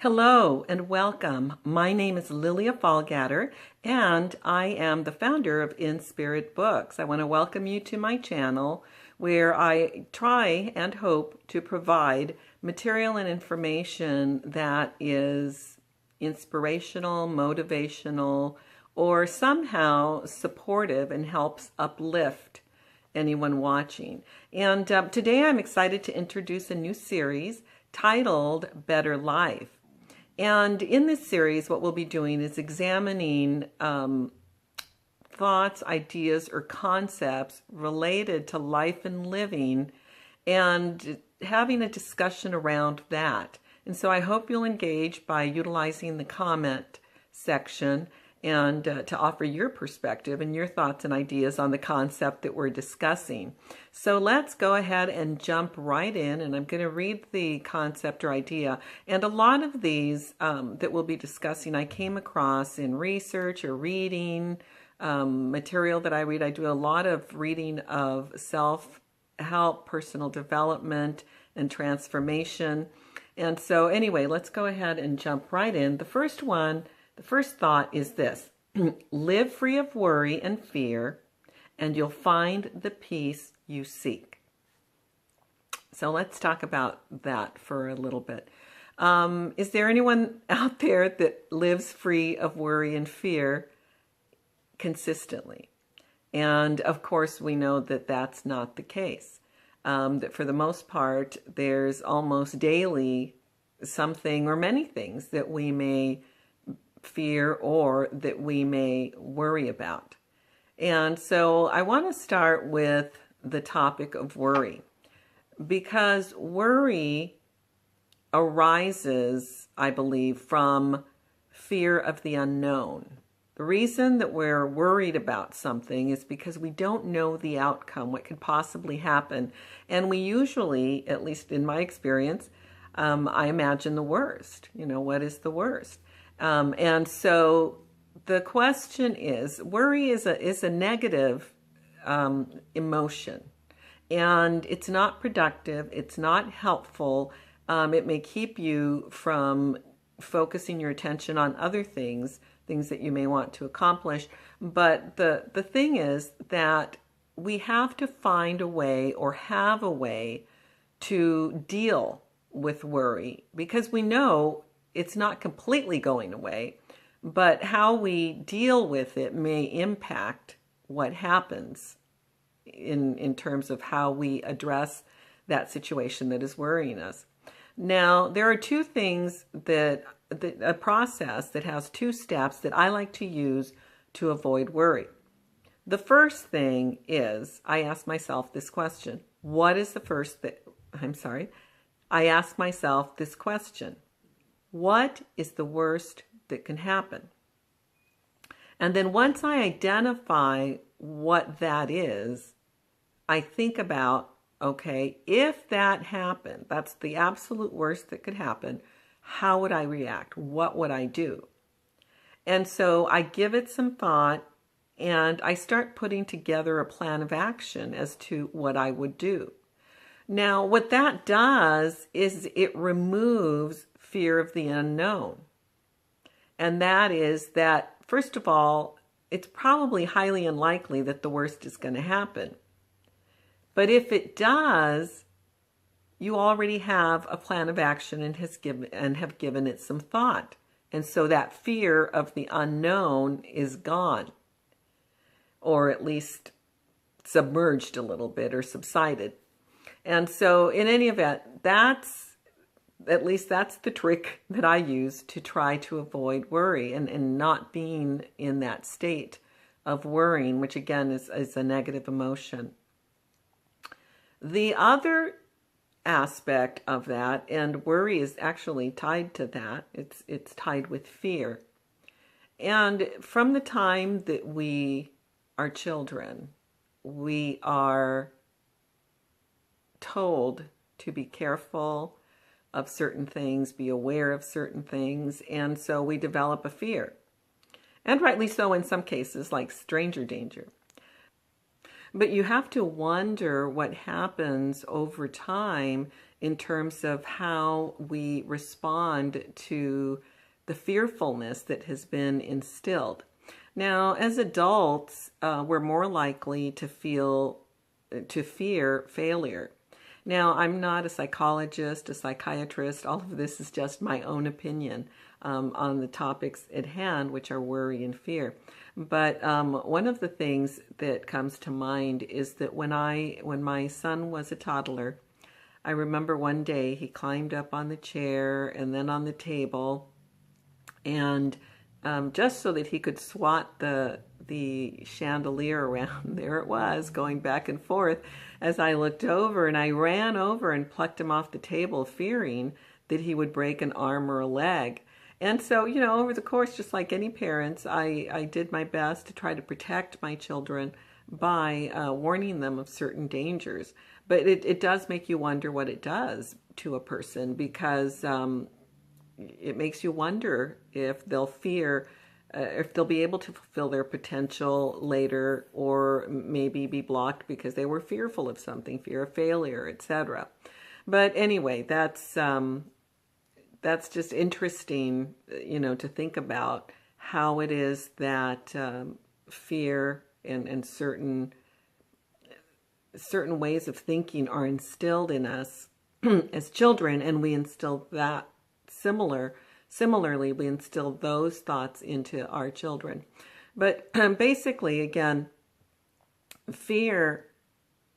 Hello and welcome. My name is Lilia Fallgatter and I am the founder of Inspirit Books. I want to welcome you to my channel where I try and hope to provide material and information that is inspirational, motivational, or somehow supportive and helps uplift anyone watching. And today I'm excited to introduce a new series titled Better Life. And in this series, what we'll be doing is examining thoughts, ideas, or concepts related to life and living and having a discussion around that. And so I hope you'll engage by utilizing the comment section and to offer your perspective and your thoughts and ideas on the concept that we're discussing. So let's go ahead and jump right in, and I'm going to read the concept or idea. And a lot of these that we'll be discussing I came across in research or reading material that I read. I do a lot of reading of self-help, personal development, and transformation. And so anyway, let's go ahead and jump right in. The first thought is this: live free of worry and fear, and you'll find the peace you seek. So let's talk about that for a little bit. Is there anyone out there that lives free of worry and fear consistently? And of course, we know that that's not the case. That for the most part, there's almost daily something or many things that we may fear or that we may worry about. And so I want to start with the topic of worry, because worry arises, I believe, from fear of the unknown. The reason that we're worried about something is because we don't know the outcome, what could possibly happen. And we usually, at least in my experience, I imagine the worst. You know, what is the worst? And so the question is, worry is a negative emotion, and it's not productive. It's not helpful. It may keep you from focusing your attention on other things that you may want to accomplish. But the thing is that we have to find a way or have a way to deal with worry, because we know it's not completely going away, but how we deal with it may impact what happens in terms of how we address that situation that is worrying us. Now, there are two things a process that has two steps that I like to use to avoid worry. The first thing is I ask myself this question. I ask myself this question: what is the worst that can happen? And then once I identify what that is, I think about, okay, if that happened, that's the absolute worst that could happen, how would I react? What would I do? And so I give it some thought, and I start putting together a plan of action as to what I would do. Now, what that does is it removes fear of the unknown. And that is that, first of all, it's probably highly unlikely that the worst is going to happen. But if it does, you already have a plan of action and have given it some thought. And so that fear of the unknown is gone, or at least submerged a little bit or subsided. And so in any event, that's the trick that I use to try to avoid worry and not being in that state of worrying, which again is a negative emotion. The other aspect of that, and worry is actually tied to that, it's tied with fear. And from the time that we are children, we are told to be careful of certain things, be aware of certain things, and so we develop a fear. And rightly so in some cases, like stranger danger. But you have to wonder what happens over time in terms of how we respond to the fearfulness that has been instilled. Now, as adults, we're more likely to fear failure. Now, I'm not a psychologist, a psychiatrist. All of this is just my own opinion on the topics at hand, which are worry and fear. But one of the things that comes to mind is that when my son was a toddler, I remember one day he climbed up on the chair and then on the table, and just so that he could swat the chandelier around, there it was, going back and forth as I looked over, and I ran over and plucked him off the table, fearing that he would break an arm or a leg. And so, over the course, just like any parents, I did my best to try to protect my children by warning them of certain dangers. But it does make you wonder what it does to a person, because it makes you wonder if they'll if they'll be able to fulfill their potential later, or maybe be blocked because they were fearful of something, fear of failure, etc. But anyway, that's just interesting, to think about how it is that fear and certain ways of thinking are instilled in us as children, and we instill that similarly, we instill those thoughts into our children. But basically, again, fear,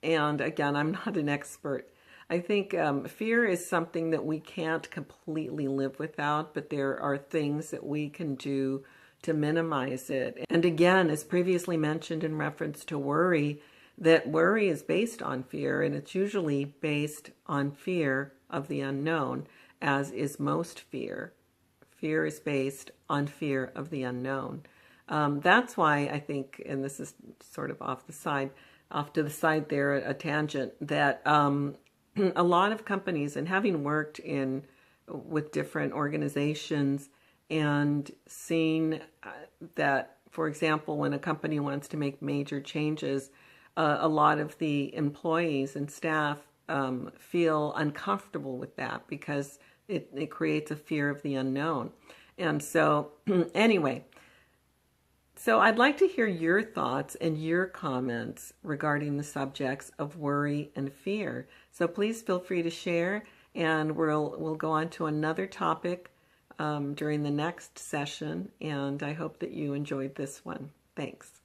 and again, I'm not an expert. I think fear is something that we can't completely live without, but there are things that we can do to minimize it. And again, as previously mentioned in reference to worry, that worry is based on fear, and it's usually based on fear of the unknown, as is most fear. Fear is based on fear of the unknown. That's why I think, and this is sort of off to the side there, a tangent, that a lot of companies, and having worked with different organizations and seen that, for example, when a company wants to make major changes, a lot of the employees and staff feel uncomfortable with that because it creates a fear of the unknown. And so anyway, so I'd like to hear your thoughts and your comments regarding the subjects of worry and fear. So please feel free to share, and we'll go on to another topic during the next session, and I hope that you enjoyed this one. Thanks.